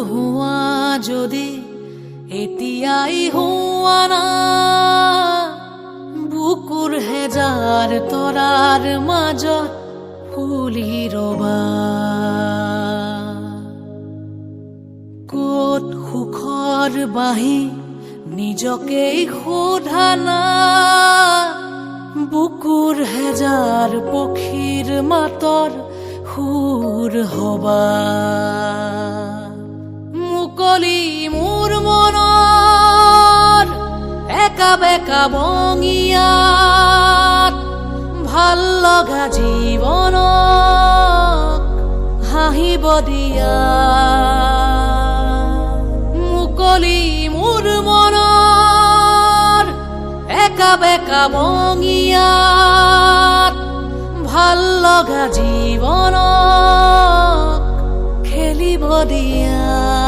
হোৱা যদি এতিয়াই হোৱা না বুকুৰ হেজাৰ তৰাৰ মাজত ফুলি ৰবা ক'ত সুখৰ বাঁহী নিজকেই সোধা না বুকুৰ হেজাৰ পক্ষীৰ মাতৰ সুৰ হবা মুকলি মোৰ মনৰ একা বেকা বঙিয়াত ভাল লগা জীৱনক হাঁহিব দিয়া মুকলি মোৰ মনৰ একা বেকা বঙিয়াত ভাল লগা জীৱনক খেলিব দিয়া